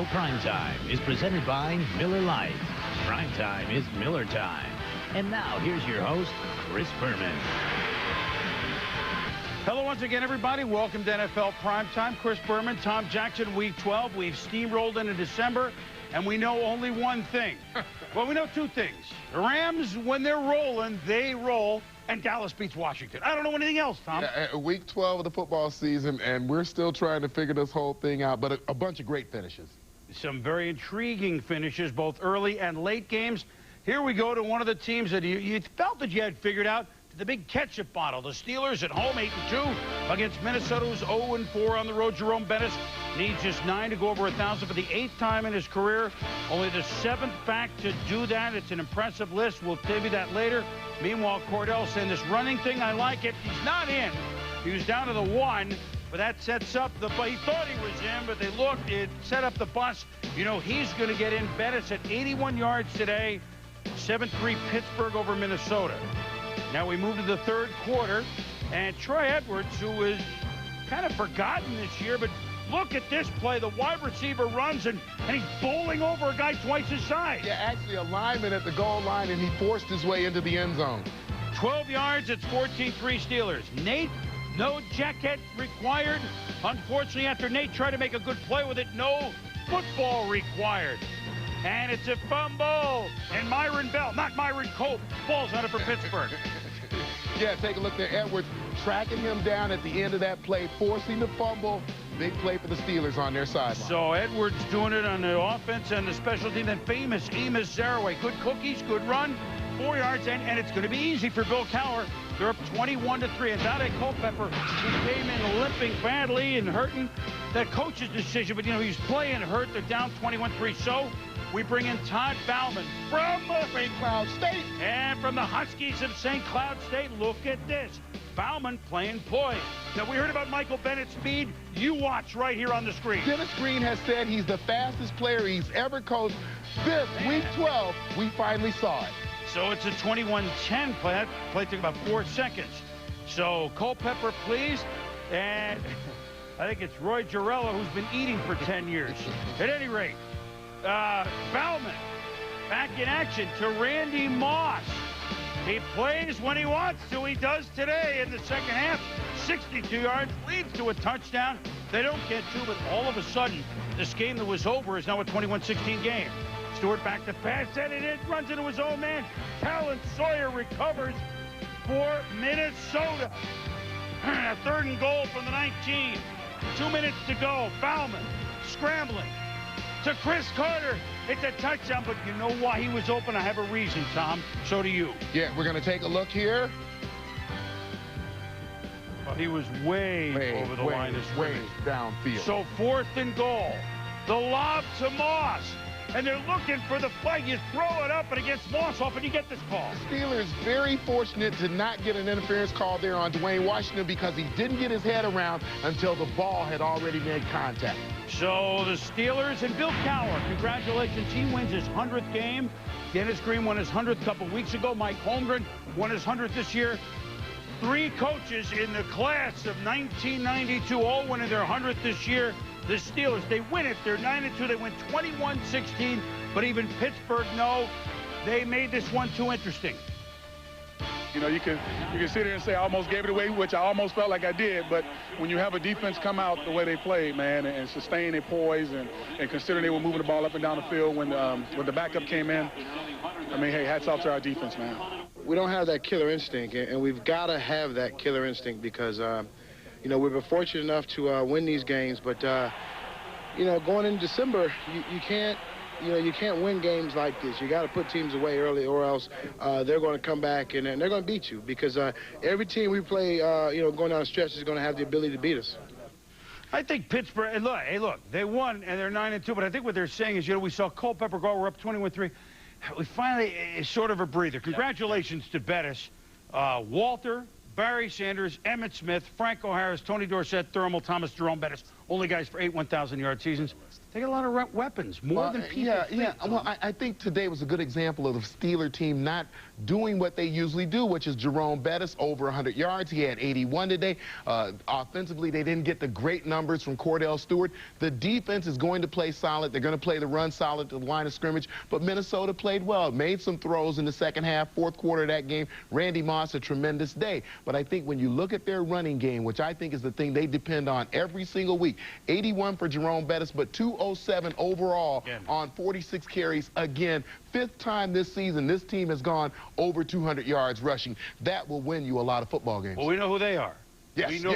NFL Primetime is presented by Miller Lite. Primetime is Miller time. And now, here's your host, Chris Berman. Hello once again, everybody. Welcome to NFL Primetime. Chris Berman, Tom Jackson, Week 12. We've steamrolled into December, and we know only one thing. Well, we know two things. The Rams, when they're rolling, they roll, and Dallas beats Washington. I don't know anything else, Tom. Yeah, week 12 of the football season, and we're still trying to figure this whole thing out, but a bunch of great finishes. Some very intriguing finishes, both early and late games. Here we go to one of the teams that you felt that you had figured out. The big ketchup bottle. The Steelers at home 8-2 against Minnesota, who's 0-4 on the road. Jerome Bettis needs just 9 to go over 1,000 for the 8th time in his career. Only the 7th back to do that. It's an impressive list. We'll tell you that later. Meanwhile, Cordell saying this running thing, I like it. He's not in. He was down to the 1, but that sets up the... He thought he was in, but they looked. It set up the bus. You know, he's going to get in. Bettis at 81 yards today. 7-3 Pittsburgh over Minnesota. Now we move to the third quarter, and Troy Edwards, who is kind of forgotten this year, but look at this play. The wide receiver runs, and he's bowling over a guy twice his size. Yeah, actually a lineman at the goal line, and he forced his way into the end zone. 12 yards, it's 14-3 Steelers. Nate, no jacket required. Unfortunately, after Nate tried to make a good play with it, no football required. And it's a fumble, and Myron Bell, not Myron Cope, falls on it for Pittsburgh. Yeah, take a look there. Edwards tracking him down at the end of that play, forcing the fumble. Big play for the Steelers on their sideline. So Edwards doing it on the offense and the special team. Then famous Amos Zaraway. Good cookies, good run, 4 yards, and it's going to be easy for Bill Cowher. They're up 21-3. And Dante Culpepper, who came in limping badly and hurting, that coach's decision, but, you know, he's playing hurt. They're down 21-3. So we bring in Todd Bauman from St. Cloud State. And from the Huskies of St. Cloud State, look at this. Bauman playing poise. Now, we heard about Michael Bennett's speed. You watch right here on the screen. Dennis Green has said he's the fastest player he's ever coached. This Week 12, we finally saw it. So it's a 21-10 play. That play took about 4 seconds. So Culpepper, please. And I think it's Roy Jarrella, who's been eating for 10 years. At any rate, Bauman back in action to Randy Moss. He plays when he wants to. He does today in the second half. 62 yards, leads to a touchdown. They don't get to, but all of a sudden, this game that was over is now a 21-16 game. Stewart back to pass, and it runs into his own man. Talon Sawyer recovers for Minnesota. A 3rd and goal from the 19. 2 minutes to go. Bauman scrambling to Chris Carter. It's a touchdown, but you know why he was open? I have a reason, Tom. So do you. Yeah, we're going to take a look here. Well, he was way over the line of scrimmage. Downfield. So 4th and goal. The lob to Moss. And they're looking for the fight. You throw it up, and against Moss off, and you get this call. Steelers very fortunate to not get an interference call there on Dwayne Washington because he didn't get his head around until the ball had already made contact. So the Steelers and Bill Cowher, congratulations. He wins his 100th game. Dennis Green won his 100th a couple weeks ago. Mike Holmgren won his 100th this year. 3 coaches in the class of 1992 all winning their 100th this year. The Steelers, they win it. They're 9-2. They win 21-16. But even Pittsburgh, no, they made this one too interesting. You know, you can sit here and say I almost gave it away, which I almost felt like I did. But when you have a defense come out the way they played, man, and sustain their poise, and considering they were moving the ball up and down the field when the backup came in, I mean, hey, hats off to our defense, man. We don't have that killer instinct, and we've got to have that killer instinct because, you know, we've been fortunate enough to win these games. But, you know, going into December, you can't win games like this. You got to put teams away early, or else they're going to come back and they're going to beat you because every team we play, you know, going down the stretch is going to have the ability to beat us. I think Pittsburgh, hey, look, they won and they're 9-2, but I think what they're saying is, you know, we saw Culpepper go, we're up 21-3. We finally, it's sort of a breather. Congratulations to Bettis, Walter, Barry Sanders, Emmett Smith, Franco Harris, Tony Dorsett, Thurman, Thomas, Jerome Bettis. Only guys for 8 1,000-yard seasons. They got a lot of weapons, more than people think. Well, I think today was a good example of the Steeler team not doing what they usually do, which is Jerome Bettis over 100 yards. He had 81 today. Offensively, they didn't get the great numbers from Cordell Stewart. The defense is going to play solid. They're going to play the run solid to the line of scrimmage. But Minnesota played well, made some throws in the second half, fourth quarter of that game. Randy Moss, a tremendous day. But I think when you look at their running game, which I think is the thing they depend on every single week, 81 for Jerome Bettis, but 207 overall on 46 carries. Again, 5th time this season this team has gone over 200 yards rushing. That will win you a lot of football games. Well, we know who they are. Yes, we know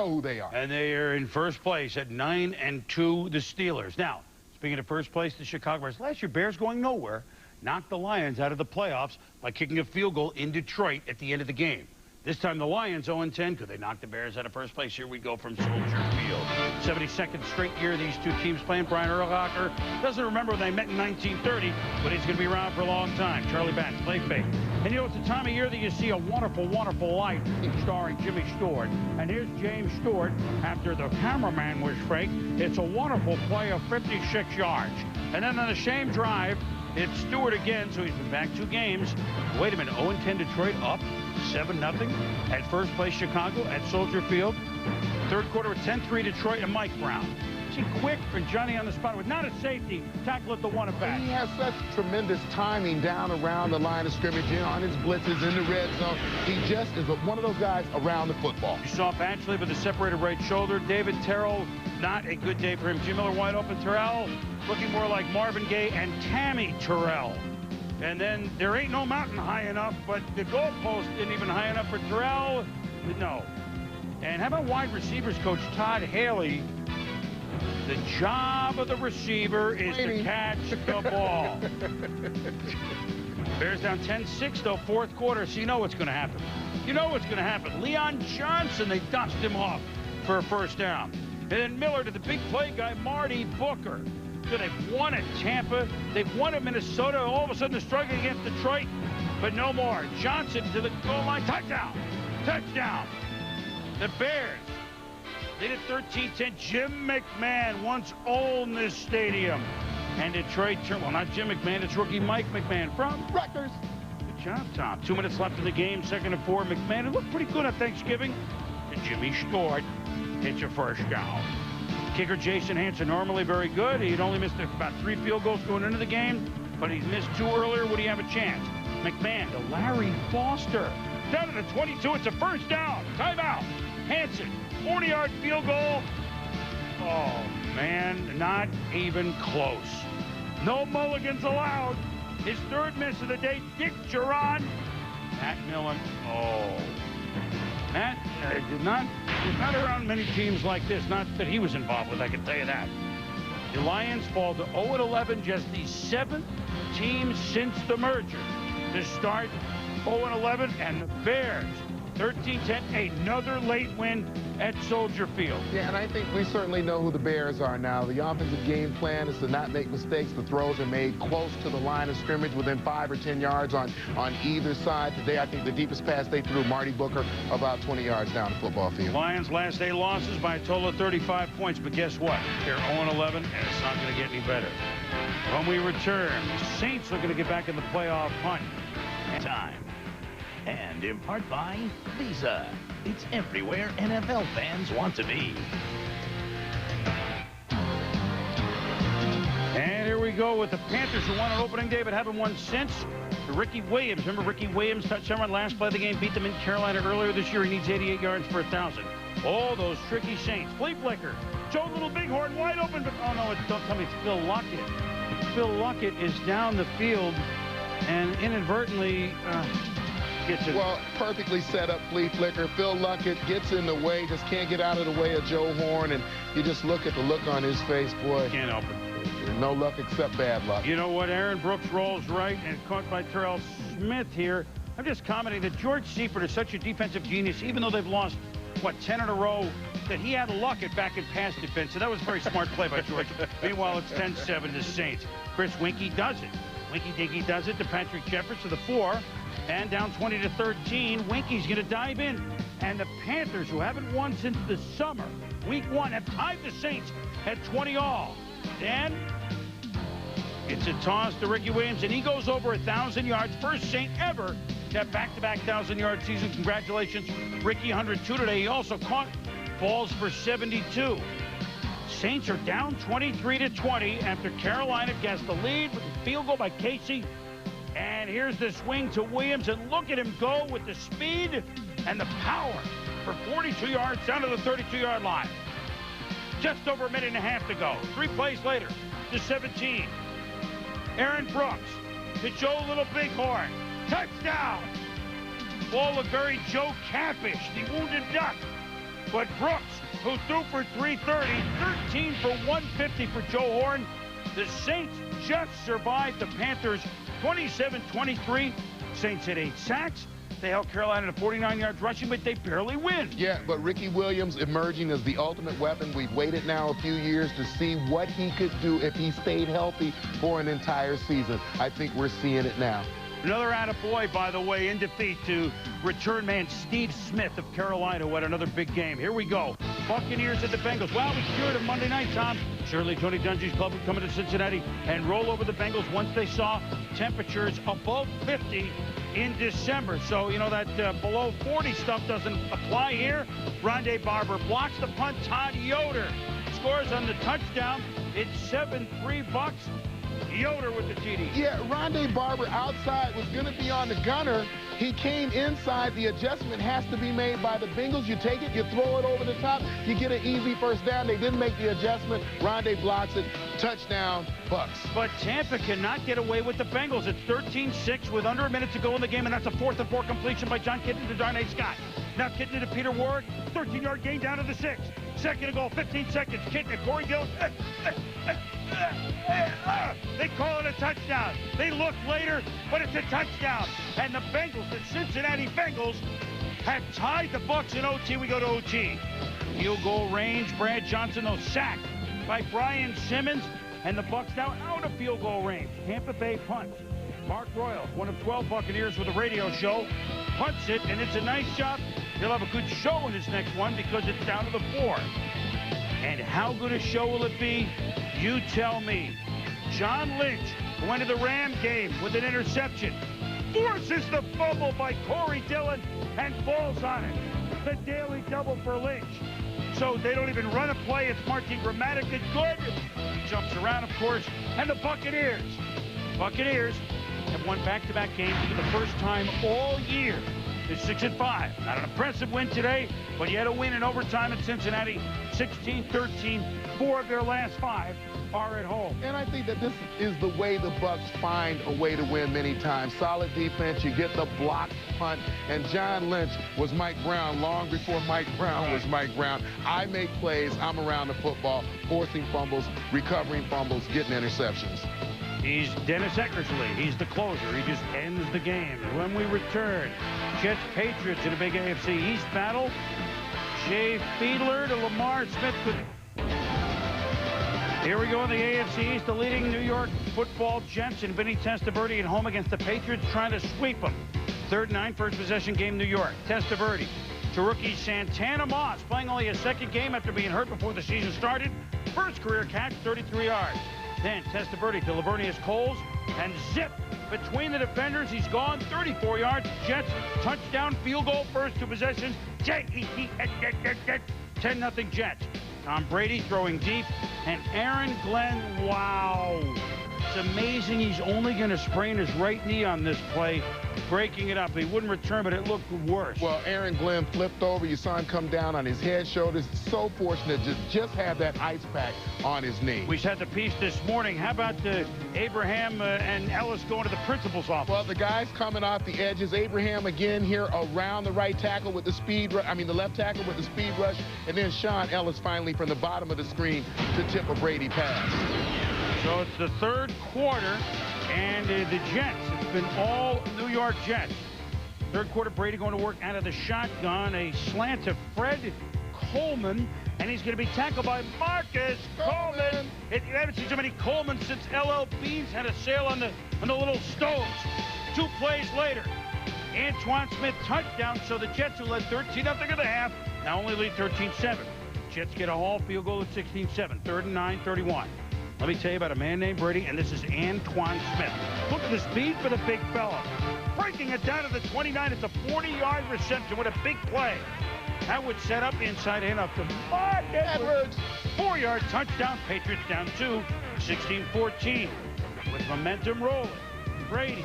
who they are. And they are in first place at 9-2, the Steelers. Now, speaking of first place, the Chicago Bears. Last year, Bears going nowhere, knocked the Lions out of the playoffs by kicking a field goal in Detroit at the end of the game. This time the Lions 0-10. Could they knock the Bears out of first place? Here we go from Soldier Field. 72nd straight year these two teams playing. Brian Urlacher doesn't remember when they met in 1930, but he's going to be around for a long time. Charlie Batch, play fake. And you know, it's the time of year that you see a wonderful, wonderful light starring Jimmy Stewart. And here's James Stewart after the cameraman was fake. It's a wonderful play of 56 yards. And then on the same drive, it's Stewart again, so he's been back 2 games. Wait a minute, 0-10 Detroit up 7-0 at first place Chicago at Soldier Field. Third quarter with 10-3 Detroit and Mike Brown. See, quick for Johnny on the spot with not a safety, tackle at the 1 and back. He has such tremendous timing down around the line of scrimmage, on his blitzes in the red zone. He just is one of those guys around the football. You saw Batchley with a separated right shoulder. David Terrell, not a good day for him. Jim Miller wide open. Terrell looking more like Marvin Gaye and Tammy Terrell. And then there ain't no mountain high enough, but the goalpost isn't even high enough for Terrell. No. And how about wide receivers coach Todd Haley? The job of the receiver is to catch the ball. Bears down 10-6, though, fourth quarter, so you know what's going to happen. You know what's going to happen. Leon Johnson, they dust him off for a first down. And then Miller to the big play guy, Marty Booker. So they've won at Tampa. They've won at Minnesota. All of a sudden they're struggling against Detroit, but no more. Johnson to the goal line. Touchdown. Touchdown. The Bears. They did 13-10. Jim McMahon once owned this stadium. And Detroit turned, well, not Jim McMahon, it's rookie Mike McMahon from Rutgers. Good job, Tom. 2 minutes left in the game, 2nd and 4. McMahon, it looked pretty good on Thanksgiving. And Jimmy Stewart hits your first down. Kicker Jason Hansen, normally very good. He'd only missed about 3 field goals going into the game, but he missed 2 earlier. Would he have a chance? McMahon to Larry Foster. Down to the 22, it's a first down. Timeout. Hansen, 40-yard field goal. Oh, man, not even close. No mulligans allowed. His 3rd miss of the day, Dick Geron. Matt Millen, Matt was not around many teams like this. Not that he was involved with, I can tell you that. The Lions fall to 0-11, just the 7th team since the merger to start 0-11, and the Bears 13-10, another late win at Soldier Field. Yeah, and I think we certainly know who the Bears are now. The offensive game plan is to not make mistakes. The throws are made close to the line of scrimmage within 5 or 10 yards on either side. Today, I think the deepest pass they threw, Marty Booker, about 20 yards down the football field. Lions last 8 losses by a total of 35 points, but guess what? They're 0-11, and it's not going to get any better. When we return, the Saints are going to get back in the playoff hunt. Time. And in part by Visa. It's everywhere NFL fans want to be. And here we go with the Panthers, who won on opening day but haven't won since. Ricky Williams. Remember Ricky Williams touchdown run last play of the game, beat them in Carolina earlier this year. He needs 88 yards for 1,000. Oh, those tricky Saints. Flea flicker. Joe Little Bighorn wide open, but oh no, don't tell me it's Phil Luckett. Phil Luckett is down the field and inadvertently gets it. Well, perfectly set up flea flicker. Phil Luckett gets in the way, just can't get out of the way of Joe Horn, and you just look at the look on his face, boy. Can't help it. No luck except bad luck. You know what? Aaron Brooks rolls right and caught by Terrell Smith here. I'm just commenting that George Seifert is such a defensive genius, even though they've lost, what, 10 in a row, that he had Luckett back in pass defense. So that was a very smart play by George. Meanwhile, it's 10-7 to Saints. Chris Winkie does it. Winkie Dinky does it to Patrick Jeffords to the 4. And down 20-13, Winkie's going to dive in. And the Panthers, who haven't won since the summer, week 1, have tied the Saints at 20 all. And it's a toss to Ricky Williams, and he goes over 1,000 yards. First Saint ever to have back-to-back 1,000-yard season. Congratulations, Ricky, 102 today. He also caught balls for 72. Saints are down 23-20 after Carolina gets the lead with a field goal by Casey. And here's the swing to Williams, and look at him go with the speed and the power for 42 yards down to the 32-yard line. Just over a minute and a half to go. 3 plays later, to 17. Aaron Brooks to Joe Little Bighorn. Touchdown! Ball looked very Joe Capish, the wounded duck. But Brooks, who threw for 330, 13 for 150 for Joe Horn. The Saints just survived the Panthers 27-23. Saints had 8 sacks. They held Carolina to 49 yards rushing, but they barely win. Yeah, but Ricky Williams emerging as the ultimate weapon. We've waited now a few years to see what he could do if he stayed healthy for an entire season. I think we're seeing it now. Another attaboy, by the way, in defeat to return man Steve Smith of Carolina, who had another big game. Here we go. Buccaneers at the Bengals. Well, we cured him Monday night, Tom. Surely Tony Dungy's club would come into Cincinnati and roll over the Bengals once they saw temperatures above 50 in December. So, you know, that below 40 stuff doesn't apply here. Rondé Barber blocks the punt. Todd Yoder scores on the touchdown. It's 7-3 Bucks. Yoder with the TD. Yeah, Rondé Barber outside was going to be on the gunner. He came inside. The adjustment has to be made by the Bengals. You take it, you throw it over the top, you get an easy first down. They didn't make the adjustment. Rondé blocks it. Touchdown, Bucks. But Tampa cannot get away with the Bengals. It's 13-6 with under a minute to go in the game, and that's a 4th-and-4 completion by John Kitten to Darnay Scott. Now Kitten to Peter Warwick. 13-yard gain down to the 6. Second and goal, 15 seconds. Kitten to Corey Gill. They call it a touchdown. They look later, but it's a touchdown. And the Bengals, the Cincinnati Bengals, have tied the Bucks in OT. We go to OT. Field goal range. Brad Johnson, though, sacked by Brian Simmons. And the Bucks now out of field goal range. Tampa Bay punts. Mark Royal, one of 12 Buccaneers with a radio show, punts it, and it's a nice shot. He'll have a good show in his next one because it's down to the 4. And how good a show will it be? You tell me. John Lynch, who went to the Ram game with an interception, forces the fumble by Corey Dillon and falls on it. The daily double for Lynch. So they don't even run a play. It's Martin Gramatica good. Jumps around, of course. And the Buccaneers have won back-to-back games for the first time all year. They're 6-5. Not an impressive win today, but yet a win in overtime at Cincinnati. 16-13. 4 of their last 5 are at home. And I think that this is the way the Bucks find a way to win many times. Solid defense, you get the block punt, and John Lynch was Mike Brown long before Mike Brown was Mike Brown. I make plays, I'm around the football, forcing fumbles, recovering fumbles, getting interceptions. He's Dennis Eckersley. He's the closer. He just ends the game. When we return, Jets Patriots in a big AFC East battle. Jay Fiedler to Lamar Smith. Here we go in the AFC East. The leading New York football Jets and Vinny Testaverde at home against the Patriots, trying to sweep them. 3rd and 9, first possession game, New York. Testaverde to rookie Santana Moss, playing only a second game after being hurt before the season started. First career catch, 33 yards. Then Testaverde to Lavernius Coles, and zip between the defenders. He's gone 34 yards. Jets touchdown, field goal, first 2 possessions. 10-0 Jets. Tom Brady throwing deep, and Aaron Glenn, wow. It's amazing he's only going to sprain his right knee on this play, breaking it up. He wouldn't return, but it looked worse. Well, Aaron Glenn flipped over. You saw him come down on his head, shoulders. So fortunate to just have that ice pack on his knee. We had the piece this morning. How about Abraham and Ellis going to the principal's office? Well, the guys coming off the edges. Abraham again here around the right tackle with the speed rush. I mean, the left tackle with the speed rush. And then Sean Ellis finally from the bottom of the screen to tip a Brady pass. So it's the 3rd quarter, and the Jets, it's been all New York Jets. 3rd quarter, Brady going to work out of the shotgun, a slant to Fred Coleman, and he's going to be tackled by Marcus Coleman. You haven't seen so many Coleman since LL Beans had a sale on the little stoves. 2 plays later, Antoine Smith touchdown, so the Jets, who led 13-0 at the half, now only lead 13-7. Jets get a Hall field goal at 16-7, 3rd and 9, 31. Let me tell you about a man named Brady, and this is Antoine Smith. Look at the speed for the big fella. Breaking it down to the 29. It's a 40-yard reception with a big play. That would set up inside handoff to Mark Edwards. 4-yard touchdown. Patriots down 2, 16-14. With momentum rolling. Brady.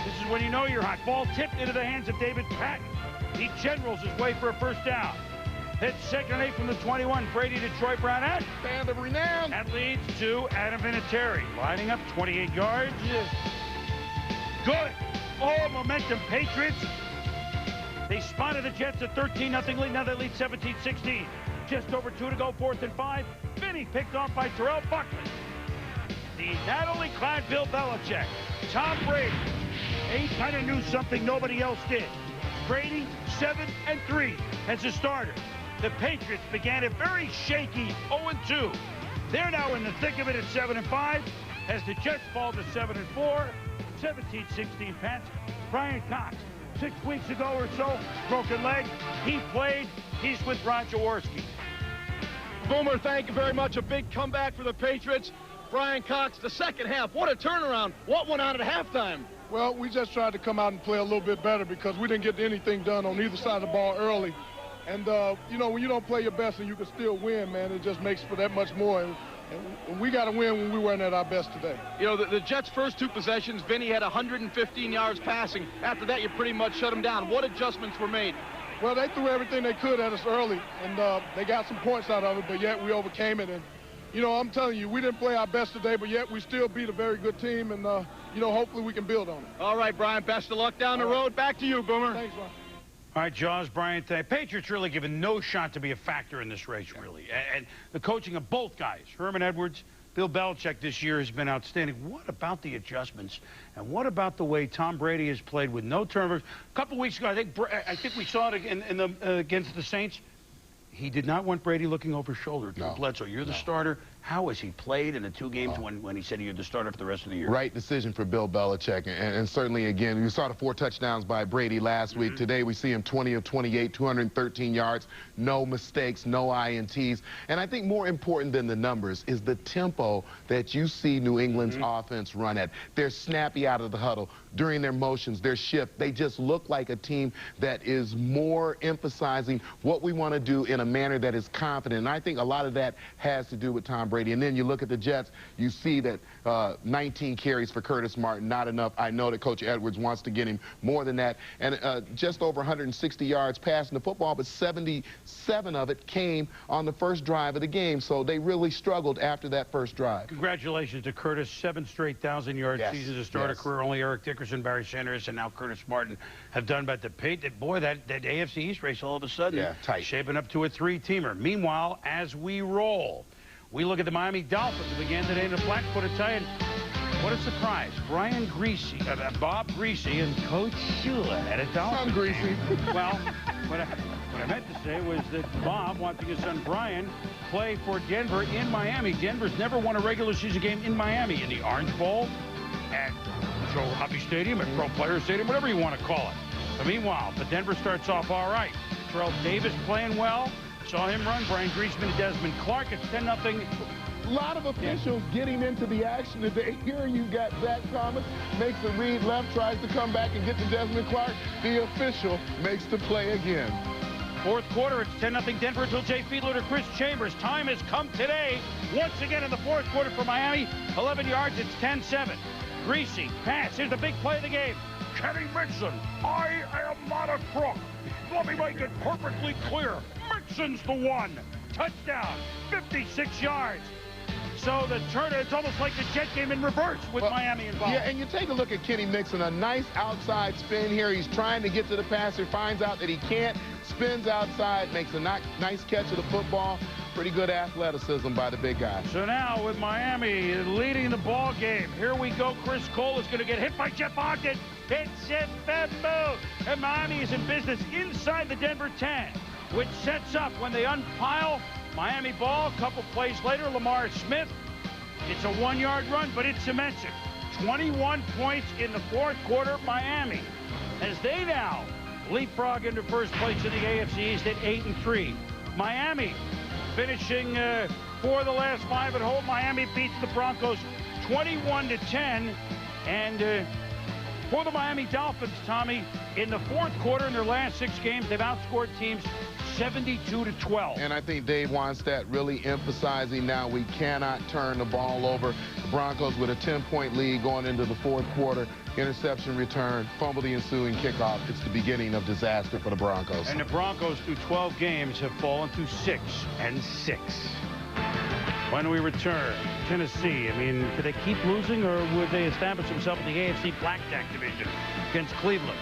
This is when you know you're hot. Ball tipped into the hands of David Patton. He generals his way for a first down. Hits 2nd and 8 from the 21. Brady to Troy Brown at Band of renown. That leads to Adam Vinatieri. Lining up 28 yards. Good. All momentum, Patriots. They spotted the Jets at 13-0 lead. Now they lead 17-16. Just over 2 to go, 4th and 5. Vinny picked off by Terrell Buckman. The Natalie clad Bill Belichick. Tom Brady. He kind of knew something nobody else did. Brady, 7-3 as a starter. The Patriots began a very shaky 0-2. They're now in the thick of it at 7-5 as the Jets fall to 7-4. 17-16 Pats. Brian Cox, 6 weeks ago or so, broken leg. He played. He's with Ron Jaworski. Boomer, thank you very much. A big comeback for the Patriots. Brian Cox, the second half. What a turnaround. What went on at halftime? Well, we just tried to come out and play a little bit better because we didn't get anything done on either side of the ball early. And, you know, when you don't play your best and you can still win, man, it just makes for that much more. And we got to win when we weren't at our best today. You know, the Jets' first 2 possessions, Vinny had 115 yards passing. After that, you pretty much shut them down. What adjustments were made? Well, they threw everything they could at us early, and they got some points out of it, but yet we overcame it. And, you know, I'm telling you, we didn't play our best today, but yet we still beat a very good team, and, you know, hopefully we can build on it. All right, Brian, best of luck down the road. Back to you, Boomer. Thanks, Ron. All right, Jaws, Brian, Patriots really given no shot to be a factor in this race, really. And the coaching of both guys, Herman Edwards, Bill Belichick this year has been outstanding. What about the adjustments? And what about the way Tom Brady has played with no turnovers? A couple weeks ago, I think we saw it against the Saints. He did not want Brady looking over his shoulder. No. Bledsoe, you're the starter. How has he played in the 2 games when he said you're the starter for the rest of the year? Right decision for Bill Belichick. And certainly, again, we saw the 4 touchdowns by Brady last week. Today, we see him 20 of 28, 213 yards, no mistakes, no INTs. And I think more important than the numbers is the tempo that you see New England's offense run at. They're snappy out of the huddle. During their motions, their shift, they just look like a team that is more emphasizing what we want to do in a manner that is confident. And I think a lot of that has to do with Tom Brady. And then you look at the Jets, you see that 19 carries for Curtis Martin, not enough. I know that Coach Edwards wants to get him more than that. And just over 160 yards passing the football, but 77 of it came on the first drive of the game. So they really struggled after that first drive. Congratulations to Curtis. 7 straight 1,000-yard seasons, a starter career. Only Eric Dickerson, Barry Sanders, and now Curtis Martin have done. But the boy, that AFC East race all of a sudden tight. Shaping up to a 3-teamer. Meanwhile, as we roll, we look at the Miami Dolphins who began today in a flat-footed tie. And what a surprise. Bob Greasy and Coach Shula at a Dolphins. I'm Greasy. Well, what I meant to say was that Bob, watching his son Brian play for Denver in Miami. Denver's never won a regular season game in Miami. In the Orange Bowl, at Joe Hobby Stadium, at Pro Player Stadium, whatever you want to call it. But meanwhile, the Denver starts off all right. Terrell Davis playing well. Saw him run. Brian Griezmann and Desmond Clark. It's 10-0. A lot of officials getting into the action today. Here you got Zach Thomas, makes a read left, tries to come back and get to Desmond Clark. The official makes the play again. Fourth quarter, it's 10-0 Denver until Jay Fiedler to Chris Chambers. Time has come today. Once again in the fourth quarter for Miami. 11 yards, it's 10-7. Greasy, pass. Here's the big play of the game. Kenny Mixon, I am not a crook. Let me make it perfectly clear. Mixon's the one. Touchdown, 56 yards. So the Turner, it's almost like the Jet game in reverse with Miami involved. Yeah, and you take a look at Kenny Mixon, a nice outside spin here. He's trying to get to the passer, finds out that he can't, spins outside, makes a nice catch of the football. Pretty good athleticism by the big guy. So now with Miami leading the ball game, here we go. Chris Cole is going to get hit by Jeff Ogden. It's a bamboo. And Miami is in business inside the Denver 10, which sets up when they unpile Miami ball. A couple plays later, Lamar Smith. It's a 1-yard run, but it cements it. 21 points in the fourth quarter, Miami, as they now leapfrog into first place in the AFC East at 8-3. Miami finishing for the last 5 at home. Miami beats the Broncos 21-10. And for the Miami Dolphins, Tommy, in the fourth quarter in their last 6 games, they've outscored teams 72-12. And I think Dave Wannstedt really emphasizing now we cannot turn the ball over. The Broncos with a 10-point lead going into the fourth quarter. Interception return, fumble the ensuing kickoff. It's the beginning of disaster for the Broncos. And the Broncos through 12 games have fallen to 6-6. When we return, Tennessee, I mean, could they keep losing or would they establish themselves in the AFC Blackjack division against Cleveland?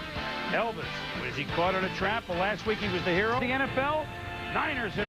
Elvis, was he caught in a trap? Well, last week he was the hero. The NFL, Niners have